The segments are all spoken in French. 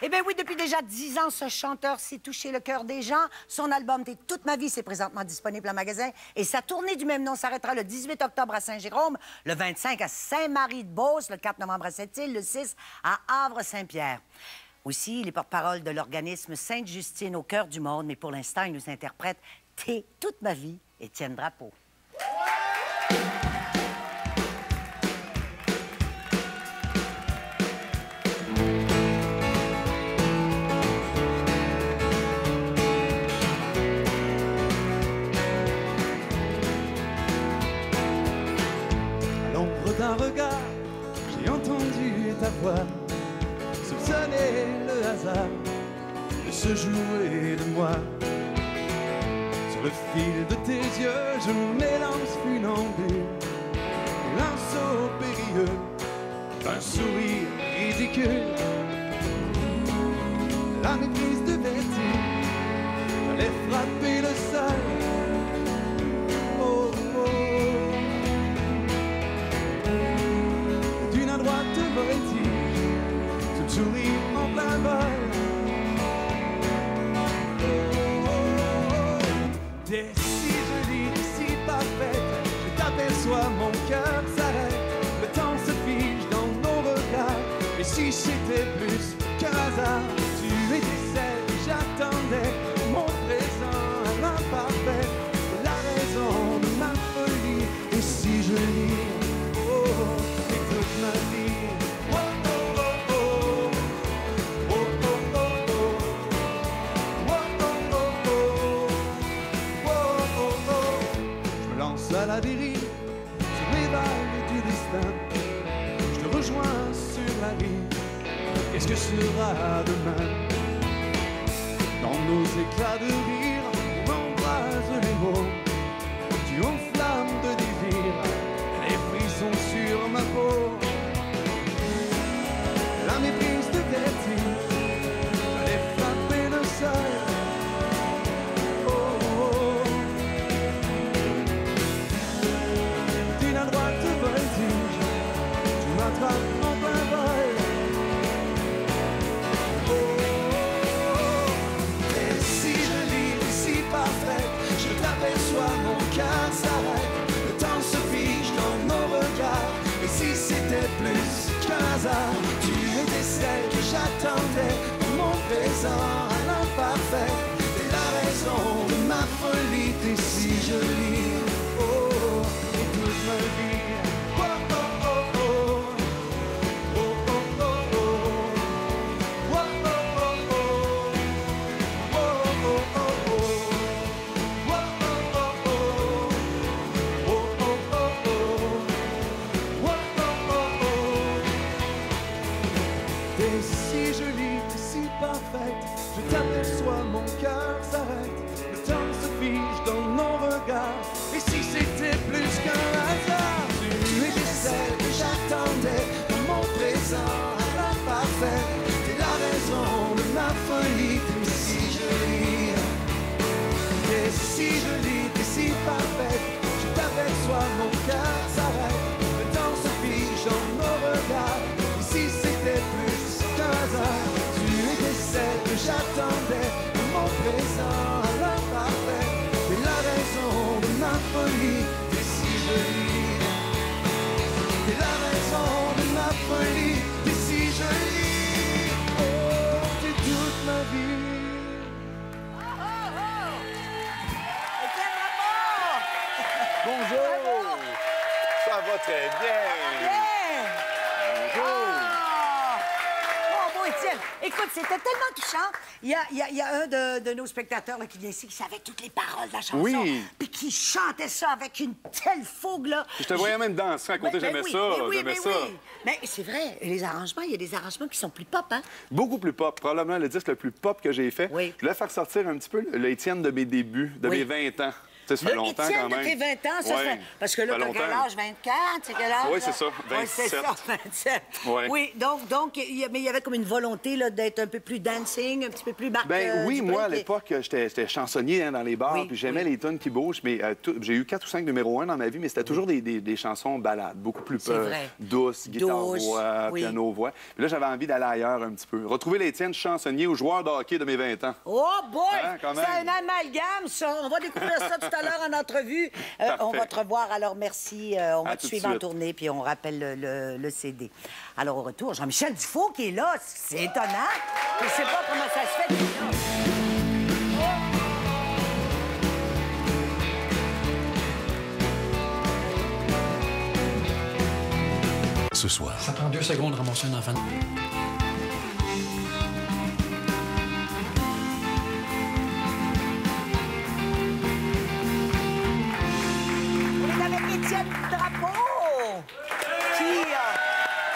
Eh bien oui, depuis déjà 10 ans, ce chanteur s'est touché le cœur des gens. Son album « T'es toute ma vie » c'est présentement disponible en magasin. Et sa tournée du même nom s'arrêtera le 18 octobre à Saint-Jérôme, le 25 à Saint-Marie-de-Beauce, le 4 novembre à Sept-Îles, le 6 à Havre-Saint-Pierre. Aussi, les porte-parole de l'organisme Sainte-Justine au cœur du monde, mais pour l'instant, il nous interprète « T'es toute ma vie » Étienne Drapeau. D'un regard, j'ai entendu ta voix soupçonner le hasard de se jouer de moi. Sur le fil de tes yeux, je m'élance funambule, un saut périlleux, un sourire ridicule, la méprise de vertige, j'allais frapper le sol. Souris en plein vol. T'es si jolie, t'es si parfaite, je t'aperçois, mon cœur s'arrête. Le temps se fige dans nos regards. Et si c'était plus qu'un hasard, tu étais celle que j'attendais, mon présent à l'imparfait, la raison de ma folie. Et si jolie, oh, c'est toute ma vie. À la dérive, sur les vagues du destin, je te rejoins sur la rive. Qu'est-ce que sera demain? Dans nos éclats de rire, on embrase les mots, tu enflammes de désir, les frissons sur ma peau. La méprise de vertige, j'allais frapper le sol. En plein vol. Oh, t'es si jolie, t'es si parfaite, je t'aperçois, mon cœur s'arrête. Le temps se fige dans nos regards. Et si c'était plus qu'un hasard, tu étais celle que j'attendais, mon présent à l'imparfait. T'es la raison de ma folie, t'es si jolie. Oh, et toute ma vie. T'es si jolie, t'es si parfaite, je t'aperçois, mon cœur s'arrête. Le temps se fige dans nos regards. Et si c'était plus qu'un hasard, tu étais celle que j'attendais, mon présent à l'imparfait. T'es la raison de ma folie, t'es si jolie. T'es si jolie, t'es si parfaite, je t'aperçois, mon cœur s'arrête. Le temps se fige dans nos regards. Et si c'était plus qu'un hasard, tu étais celle que j'attendais, mon présent à l'imparfait. T'es la raison de ma folie, t'es si jolie. T'es la raison de ma folie, t'es si jolie. Oh, t'es toute ma vie. Bonjour! Ça va très bien! Bonjour! Oh, bon, Étienne, écoute, c'était tellement touchant. Il y a un de nos spectateurs là, qui vient ici, qui savait toutes les paroles de la chanson. Oui. Puis qui chantait ça avec une telle fougue, là. Je te voyais même danser à côté, j'aimais ça, j'aimais ça. Oui. Mais c'est vrai, les arrangements, il y a des arrangements qui sont plus pop, hein? Beaucoup plus pop. Probablement le disque le plus pop que j'ai fait. Oui. Je voulais faire sortir un petit peu le Étienne de mes débuts, de mes 20 ans. sais, ça fait longtemps Étienne, quand même. de tes 20 ans, ça, Ouais. parce que là, Ça fait t'as quel longtemps. âge? 24? C'est quel âge? Oui, là? c'est ça, Oui, c'est 27. ça, 27. Ouais. Oui, donc mais il y avait comme une volonté là, d'être un peu plus dancing, un petit peu plus Marc Ben oui, Dupré, moi, à puis- l'époque, j'étais chansonnier hein, dans les bars, Oui, puis j'aimais oui. les tunes qui bougent, mais j'ai eu 4 ou 5 numéros 1 dans ma vie, mais c'était toujours des chansons ballades, beaucoup plus C'est vrai. douces, guitare-voix, oui. piano-voix. Puis là, j'avais envie d'aller ailleurs un petit peu. Retrouver l'Étienne chansonnier ou joueur de hockey de mes 20 ans. Oh boy! Hein, quand C'est même. un amalgame, ça. On va découvrir ça tout à l'heure en entrevue. On va te revoir. Alors, merci. On va À te tout de suivre en suite. tournée, puis on rappelle le CD. Alors, au retour, Jean-Michel Dufault qui est là. C'est étonnant. Je ne sais pas comment ça se fait qu'il est là. Ce soir, Ça prend 2 secondes de ramasser un enfant. On est avec Étienne Drapeau, qui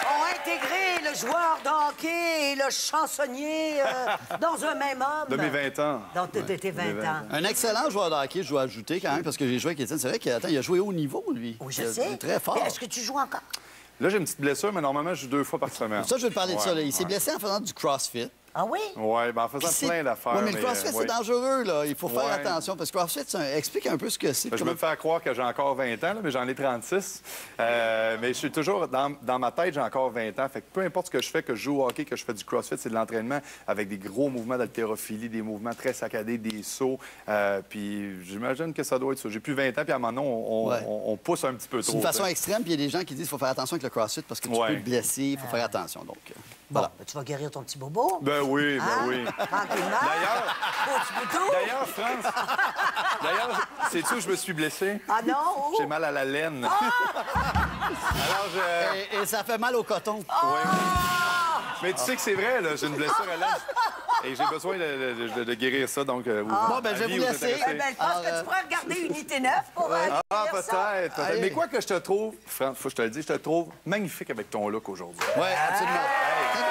ont intégré le joueur de hockey et le chansonnier dans un même homme. De mes 20 ans. Dans tes 20 ans. Un excellent joueur de hockey, je dois ajouter quand même, parce que j'ai joué avec Étienne. C'est vrai qu'il a joué haut niveau, lui. Oui, je Il sais. est très fort. Mais est-ce que tu joues encore? Là, j'ai une petite blessure, mais normalement, je joue 2 fois par semaine. Ça, je veux te parler de ça. Là. Il s'est ouais. blessé en faisant du CrossFit. Ah oui? Oui, ben en faisant C'est- plein d'affaires. Ouais, mais le CrossFit, c'est ouais. dangereux, là. Il faut faire Ouais. attention. Parce que CrossFit, explique un peu ce que c'est. Je me fais croire que j'ai encore 20 ans, là, mais j'en ai 36. Mais je suis toujours... Dans ma tête, j'ai encore 20 ans. Fait que peu importe ce que je fais, que je joue au hockey, que je fais du CrossFit, c'est de l'entraînement avec des gros mouvements d'haltérophilie, des mouvements très saccadés, des sauts. Puis j'imagine que ça doit être ça. J'ai plus 20 ans, puis à un moment donné, on pousse un petit peu trop. C'est une façon t'sais. extrême, puis il y a des gens qui disent qu'il faut faire attention avec le CrossFit parce que tu Ouais. peux te blesser, il faut faire attention. Donc, Bon, voilà. ben, tu vas guérir ton petit bobo. Ben oui, Hein? ben oui. Tranquillement. D'ailleurs, Au petit bouton. D'ailleurs, France, d'ailleurs, sais-tu où je me suis blessé? Ah non? Où? J'ai mal à la laine. Alors, Et ça fait mal au coton. Mais tu sais que c'est vrai, là, j'ai une blessure à laine. Et j'ai besoin de guérir ça, donc... Bon, ben, je vais vous laisser. Eh ben, je pense que tu pourrais regarder Unité 9 pour Ah, guérir ça. peut-être. Allez. Mais quoi que je te trouve, France, faut que je te le dise, je te trouve magnifique avec ton look aujourd'hui. Oui, absolument. C'est quoi?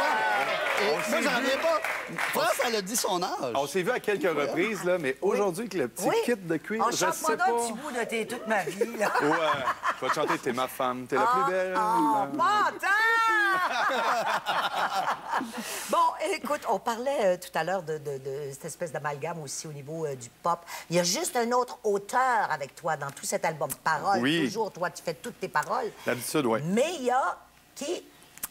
Et On moi, s'est j'en vu. reviens pas. France, elle a dit son âge. On s'est vu à quelques reprises, là, mais aujourd'hui, avec le petit Oui. kit de cuir, On je chante sais moi pas... d'un petit bout de toute ma vie, là. Ouais, je vais te chanter « T'es ma femme, t'es la plus belle. Oh, menteur! Bon, écoute, on parlait tout à l'heure de cette espèce d'amalgame aussi au niveau du pop. Il y a juste un autre auteur avec toi dans tout cet album. Paroles, Oui. toujours, toi, tu fais toutes tes paroles. D'habitude, oui. Mais il y a qui...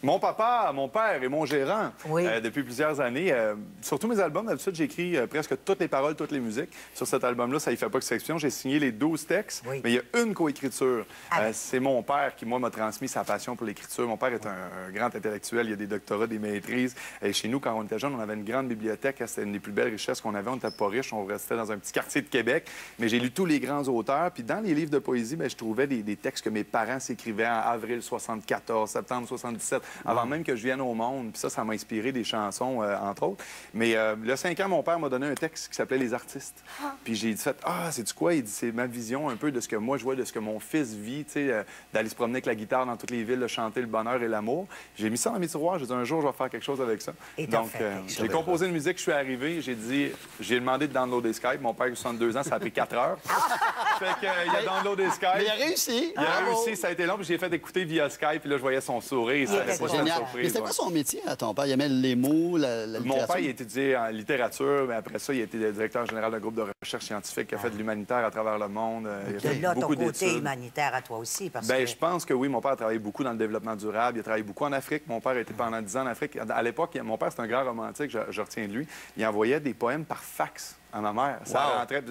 Mon papa, mon père et mon gérant, Oui. depuis plusieurs années, sur tous mes albums, d'habitude, j'écris presque toutes les paroles, toutes les musiques. Sur cet album-là, ça y fait pas exception. J'ai signé les 12 textes, Oui. mais il y a une coécriture. Ah. C'est mon père qui, moi, m'a transmis sa passion pour l'écriture. Mon père est un grand intellectuel. Il y a des doctorats, des maîtrises. Et chez nous, quand on était jeunes, on avait une grande bibliothèque. C'était une des plus belles richesses qu'on avait. On n'était pas riches. On restait dans un petit quartier de Québec. Mais j'ai lu tous les grands auteurs. Puis dans les livres de poésie, bien, je trouvais des textes que mes parents s'écrivaient en avril 74, septembre 77, avant même que je vienne au monde. Puis ça m'a inspiré des chansons, entre autres. Mais le 5 ans, mon père m'a donné un texte qui s'appelait Les artistes. Puis j'ai dit, c'est-tu quoi? Il dit, c'est ma vision un peu de ce que moi je vois, de ce que mon fils vit, tu sais, d'aller se promener avec la guitare dans toutes les villes, de chanter le bonheur et l'amour. J'ai mis ça dans mes tiroirs. J'ai dit, un jour, je vais faire quelque chose avec ça. Et t'as Donc, fait quelque chose. j'ai composé une musique, je suis arrivé, j'ai demandé de downloader Skype. Mon père, 62 ans, ça a pris 4 heures. Fait qu'il a downloadé Skype. Mais il a réussi. Il a Bravo. réussi, ça a été long, puis j'ai fait écouter via Skype, puis là, je voyais son sourire. Ça était n'avait pas content. de Génial. surprise. Mais c'était ouais. quoi son métier à ton père? Il aimait les mots, la Mon littérature? père, il a étudié en littérature, mais après ça, il a été directeur général d'un groupe de recherche scientifique qui a fait de l'humanitaire à travers le monde. Il a De fait là, ton beaucoup côté d'études. humanitaire à toi aussi, parce Ben, que... je pense que oui, mon père a travaillé beaucoup dans le développement durable. Il a travaillé beaucoup en Afrique. Mon père était pendant 10 ans en Afrique. À l'époque, mon père, c'est un grand romantique, je retiens de lui. Il envoyait des poèmes par fax à ma mère. Ça Wow. rentrait...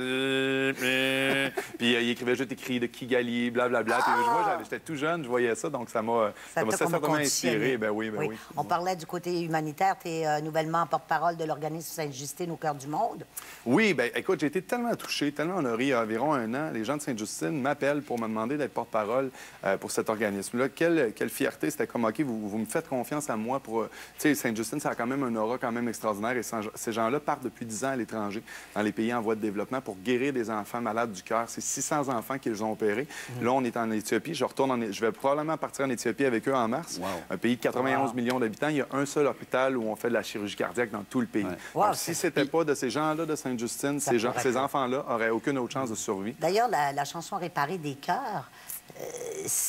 Puis il écrivait juste écrit de Kigali, blablabla. Puis moi, j'étais tout jeune, je voyais ça, donc ça m'a Ça t'a comme certainement conditionné. inspiré. Ben oui, ben oui. On parlait du côté humanitaire. Tu es nouvellement porte-parole de l'organisme Sainte-Justine au cœur du monde. Oui, bien, écoute, j'ai été tellement touché, tellement honoré. Il y a environ un an, les gens de Sainte-Justine m'appellent pour me demander d'être porte-parole pour cet organisme-là. Quelle fierté. C'était comme, OK, vous me faites confiance à moi pour... Tu sais, Sainte-Justine, ça a quand même un aura quand même extraordinaire et ces gens-là partent depuis 10 ans à l'étranger. dans les pays en voie de développement pour guérir des enfants malades du cœur. C'est 600 enfants qu'ils ont opérés. Là, on est en Éthiopie. Je vais probablement partir en Éthiopie avec eux en mars. Un pays de 91 millions d'habitants. Il y a un seul hôpital où on fait de la chirurgie cardiaque dans tout le pays. Donc, si c'était pas de ces gens-là de Sainte-Justine, ces enfants-là n'auraient aucune autre chance de survie. D'ailleurs, la chanson Réparer des cœurs,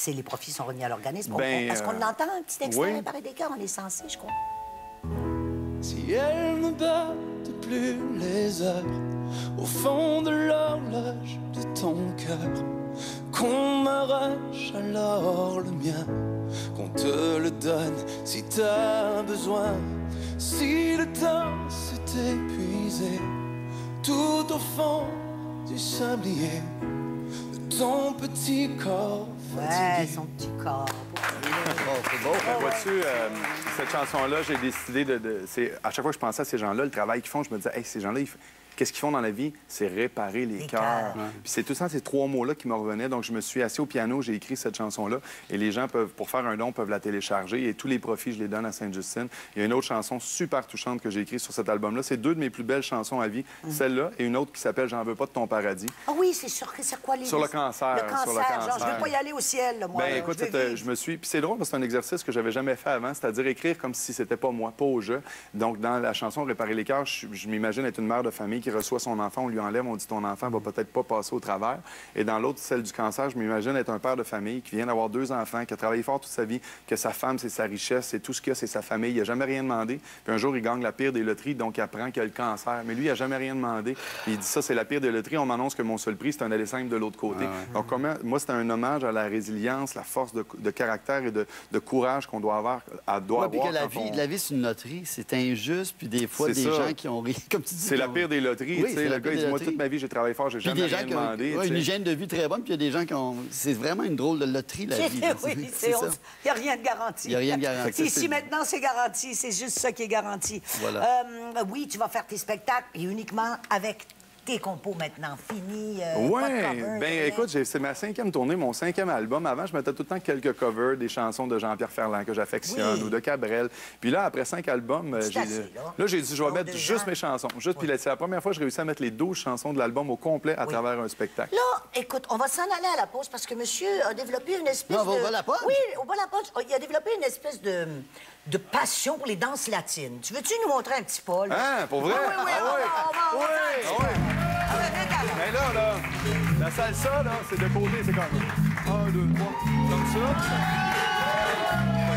les profits sont remis à l'organisme. Est-ce qu'on entend un petit extrait Réparer des cœurs? On est censé, je crois. Si elles ne battent plus les heures au fond de l'horloge de ton cœur, qu'on m'arrache alors le mien, qu'on te le donne si t'as besoin. Si le temps s'est épuisé tout au fond du sablier de ton petit corps fatigué. Son petit corps. C'est beau. Vois-tu, cette chanson-là, j'ai décidé à chaque fois que je pensais à ces gens-là, le travail qu'ils font, je me disais, hey, ces gens-là, qu'est-ce qu'ils font dans la vie? C'est réparer les cœurs. Puis c'est tout ça, ces trois mots-là qui me revenaient. Donc, je me suis assis au piano, j'ai écrit cette chanson-là. Et les gens peuvent, pour faire un don, peuvent la télécharger. Et tous les profits, je les donne à Sainte-Justine. Il y a une autre chanson super touchante que j'ai écrite sur cet album-là. C'est deux de mes plus belles chansons à vie. Celle-là et une autre qui s'appelle J'en veux pas de ton paradis. Ah oui, c'est quoi les... Sur le cancer. Le cancer. Genre, je veux pas y aller au ciel, là, moi. Ben écoute, je me suis... Puis c'est drôle parce que c'est un exercice que j'avais jamais fait avant, c'est-à-dire écrire comme si c'était pas moi, pas au jeu. Donc, dans la chanson Réparer les cœurs, je m'imagine être une mère de famille qui reçoit son enfant, on lui enlève, on dit ton enfant va peut-être pas passer au travers. Et dans l'autre, celle du cancer, je m'imagine être un père de famille qui vient d'avoir 2 enfants, qui a travaillé fort toute sa vie, que sa femme, c'est sa richesse, c'est tout ce qu'il a, c'est sa famille. Il n'a jamais rien demandé. Puis un jour, il gagne la pire des loteries, donc il apprend qu'il a le cancer. Mais lui, il n'a jamais rien demandé. Puis il dit ça, c'est la pire des loteries. On m'annonce que mon seul prix, c'est un aller simple de l'autre côté. Donc, moi, c'est un hommage à la résilience, la force de caractère et de courage qu'on doit avoir. Puis que la vie, c'est une loterie. C'est injuste. Puis des fois, des gens qui ont ri, comme tu dis. C'est la pire des loteries. Oui, le gars, il dit, moi, toute ma vie, j'ai travaillé fort, j'ai jamais rien demandé. Une hygiène de vie très bonne, puis il y a des gens qui ont... C'est vraiment une drôle de loterie, la vie. Oui, il n'y a rien de garanti. Il n'y a rien de garanti. Ici, maintenant, c'est garanti. C'est juste ça qui est garanti. Voilà. Oui, tu vas faire tes spectacles, et uniquement avec tes compos maintenant. Fini. Oui, bien, écoute, c'est ma 5e tournée, mon 5e album. Avant, je mettais tout le temps quelques covers des chansons de Jean-Pierre Ferland que j'affectionne ou de Cabrel. Puis là, après 5 albums, j'ai dit, je vais mettre juste mes chansons. Puis c'est la première fois que je réussis à mettre les 12 chansons de l'album au complet à travers un spectacle. Là, écoute, on va s'en aller à la pause parce que monsieur a développé une espèce on va au bas la punch? Oui, au bas la punch. Il a développé une espèce de passion pour les danses latines. Tu veux-tu nous montrer un petit pas, là? Hein, pour vrai? Oui. Mais là, la salsa, là, c'est de côté, c'est comme 1, 2, 3, comme ça.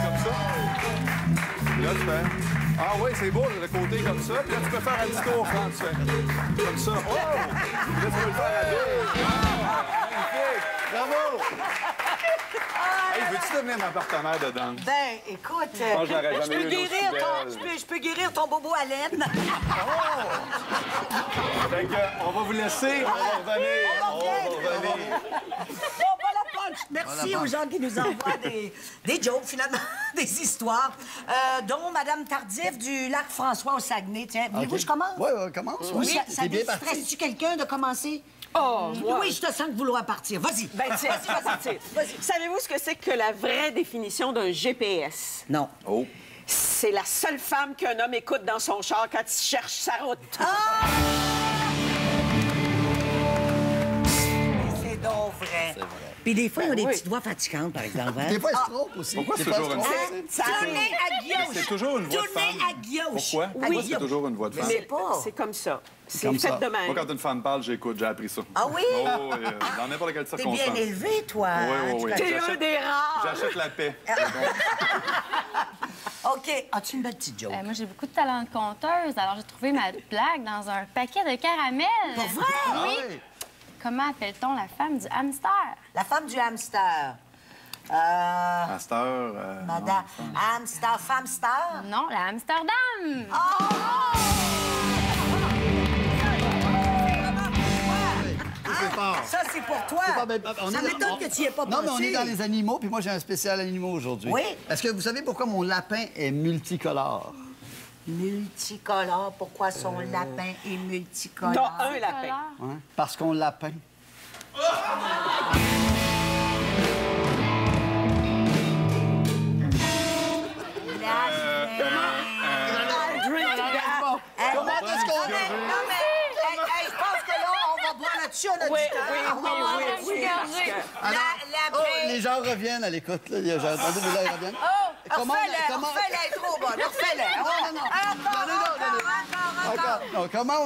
Comme ça. Là, tu fais... Ah oui, c'est beau, le côté comme ça. Puis là, tu peux faire un petit tour quand tu fais comme ça. Oh! Là, tu peux le faire à deux. Magnifique! Bravo! Hey, veux-tu devenir ma partenaire de danse? Ben, écoute, je peux guérir ton bobo à laine. Fait que, on va vous laisser. On va revenir. Merci aux gens qui nous envoient des jokes, finalement, des histoires, dont Mme Tardif du lac François au Saguenay. Tiens, voulez-vous que je commence? Oui, commence. Oui, ça stresse-tu quelqu'un de commencer? Oh, oui, je te sens vouloir partir. Vas-y. Ben, tiens, vas-y. Savez-vous ce que c'est que la vraie définition d'un GPS? Non. Oh. C'est la seule femme qu'un homme écoute dans son char quand il cherche sa route. C'est donc vrai. C'est vrai. Puis des fois, ils ont des petites voix fatigantes, par exemple. Hein? Des fois, ils se trompent aussi. Pourquoi c'est toujours une voix? Tournez à gauche. C'est toujours une voix de femme. Tournez à gauche. Pourquoi? Pourquoi c'est toujours une voix de femme? Mais c'est comme ça. C'est fait de même. Moi, quand une femme parle, j'écoute, j'ai appris ça. Ah oui? Oh, dans n'importe quelle circonstance. T'es bien élevé, toi. Oui. T'es un des rares. J'achète la paix. OK. As-tu une belle petite joke? Moi, j'ai beaucoup de talent de conteuse, alors j'ai trouvé ma blague dans un paquet de caramels. Pour vrai? Oui. Comment appelle-t-on la femme du hamster? La femme du hamster. Hamster. Madame. Hamster, famster? Non, la Amsterdam. Ça, c'est pour toi. Ça m'étonne que tu n'y aies pas pensé. Non, mais on est dans les animaux, puis moi, j'ai un spécial animaux aujourd'hui. Oui. Est-ce que vous savez pourquoi mon lapin est multicolore? Multicolore. Pourquoi son lapin est multicolore? T'as un lapin. Hein? Parce qu'on l'a peint. là-dessus, on a Oui, du temps. oui. Oh, les gens reviennent à l'écoute. Là. J'ai entendu, mais là, ils reviennent. Refais l'intro, bon, refais-le. Encore. Non, comment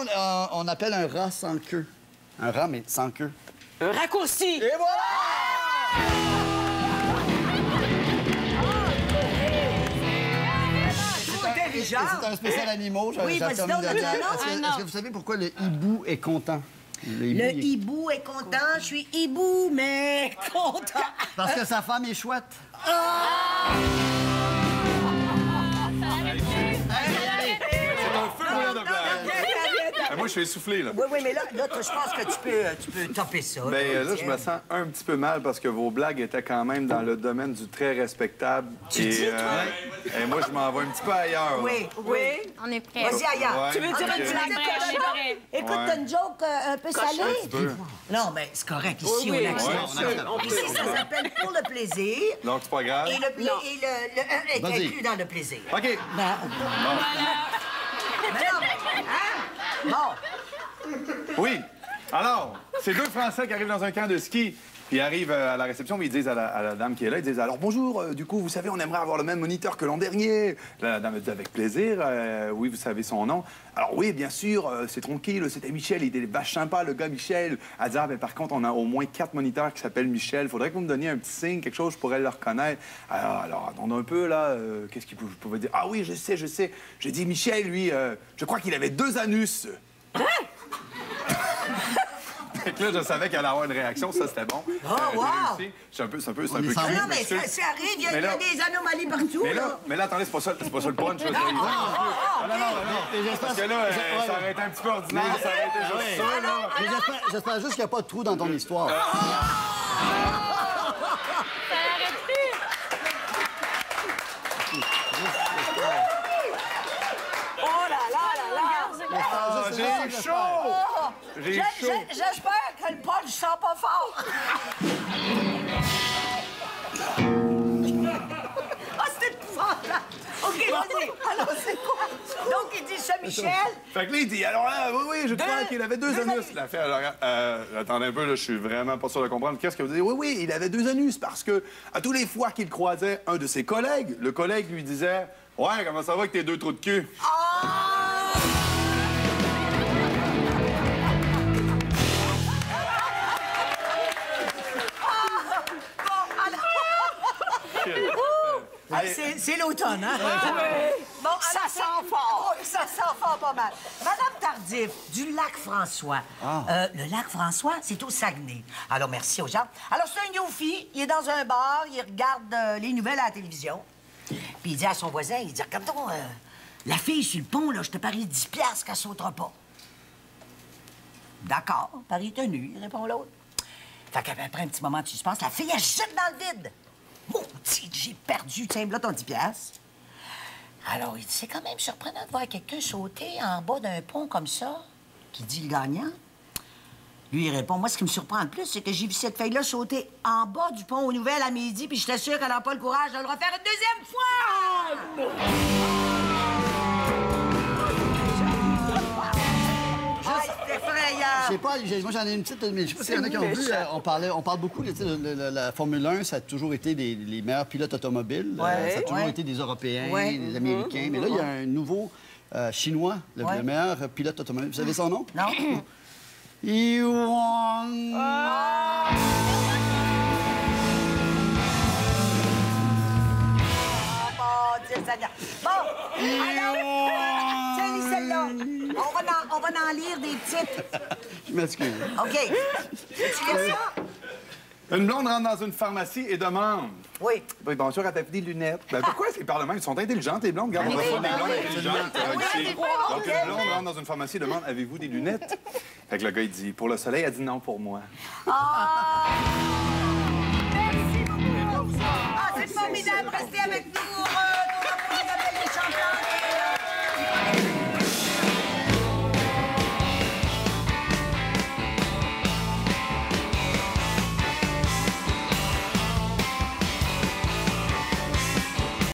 on appelle un rat sans queue? Un rat, mais sans queue. Un raccourci. Et voilà! C'est un spécial animaux. Oui, vas-y donc, Est-ce que vous savez pourquoi le hibou est content? Le hibou est content, je suis hibou, mais content. Parce que sa femme est chouette. Moi, je suis essoufflé, là. Oui, mais là, je pense que tu peux topper ça. Bien, là, je me sens un petit peu mal parce que vos blagues étaient quand même dans le domaine du très respectable. Tu dis, toi? Et moi, je m'en vais un petit peu ailleurs. Là. Oui. On est prêts. Vas-y, ailleurs. Ouais, Tu veux dire ok. une blague On est prêts. Écoute, t'as une joke un peu salée? Un petit peu. Non, mais c'est correct, ici, Oui, on accepte. on Ici, ça s'appelle pour le plaisir. Donc, c'est pas grave. Et le est Vas-y. inclus dans le plaisir. OK. Mais non, hein? Bon. Oui. Alors, c'est deux Français qui arrivent dans un camp de ski. Puis ils arrivent à la réception, mais ils disent à la dame qui est là, ils disent « Alors, bonjour, du coup, vous savez, on aimerait avoir le même moniteur que l'an dernier. » La dame dit « Avec plaisir. Oui, vous savez son nom. » Alors oui, bien sûr, c'est tranquille, c'était Michel, il était vache sympa, le gars Michel. Elle dit « Ah, ben par contre, on a au moins 4 moniteurs qui s'appellent Michel. Faudrait que vous me donniez un petit signe, quelque chose, je pourrais le reconnaître. » Alors, attendons un peu, là. Qu'est-ce qu'il pouvait dire? « Ah oui, je sais. J'ai dit, Michel, lui, je crois qu'il avait 2 anus. » Fait que là, je savais qu'elle allait avoir une réaction, ça c'était bon. Oh, wow! J'ai réussi. C'est un peu est cru, sans- Non, mais je m'excuse. ça arrive, il y a Mais là- des anomalies partout. Mais là, attendez, c'est pas ça le punch. Là, non. Parce que là, ça aurait été un petit peu ordinaire, ça aurait été juste ça, là. Mais j'espère juste qu'il n'y a pas de trou dans ton histoire. Oh là là! Ah, j'ai chaud! J'ai chaud! J'espère que le punch sent pas fort. Ah, c'était épouvantable. OK, vas-y. Alors, c'est quoi? Donc, il dit ça, Michel. Fait que là, il dit, alors là, oui, je crois qu'il avait 2 anus. Il a fait, alors, attendez un peu, là, je suis vraiment pas sûr de comprendre. Qu'est-ce que vous dites? Oui, il avait 2 anus parce que à tous les fois qu'il croisait un de ses collègues, le collègue lui disait, ouais, comment ça va avec tes 2 trous de cul? C'est l'automne, hein? Bon, ça sent fort. Oui, ça sent fort pas mal. Madame Tardif, du lac François. Le lac François, c'est au Saguenay. Alors, merci aux gens. Alors, c'est un yofi. Il est dans un bar, il regarde les nouvelles à la télévision. Puis il dit à son voisin, il dit, regarde donc, la fille sur le pont, là, je te parie 10 piastres qu'elle sautera pas. D'accord, pari tenu, répond l'autre. Fait qu'après un petit moment de suspense, la fille, elle jette dans le vide. Maudit, j'ai perdu, tiens, là, ton 10 piastres. Alors, il dit, c'est quand même surprenant de voir quelqu'un sauter en bas d'un pont comme ça. Qui dit le gagnant? Lui, il répond, moi, ce qui me surprend le plus, c'est que j'ai vu cette fille-là sauter en bas du pont aux nouvelles à midi, puis j'étais sûre qu'elle n'a pas le courage de le refaire une deuxième fois! C'est effrayant! Je sais pas, moi j'en ai une petite, mais je sais pas s'il y en a qui ont vu. On parle beaucoup, tu sais, de la Formule 1, ça a toujours été les meilleurs pilotes automobiles. Ouais, ça a toujours ouais. été des Européens, Ouais. des Américains. Mais là, il y a un nouveau Chinois, le meilleur pilote automobile. Vous savez son nom? Non? Yuan. Oh, Dieu Seigneur. Bon, alors, tiens, lis celle-là. On va en lire des titres. Je m'excuse. OK. Tu lis ça? Une blonde rentre dans une pharmacie et demande. Oui. Oui, bonjour, as-tu des lunettes? Ben, pourquoi ces parlements, ils sont intelligents, les blondes? Regarde, on reçoit des blondes intelligentes. Ici. Donc, une blonde rentre dans une pharmacie et demande, avez-vous des lunettes? Fait que le gars, il dit, pour le soleil, elle dit non pour moi. Merci beaucoup. Ah, c'est formidable. Restez avec nous pour la prochaine appel des champions.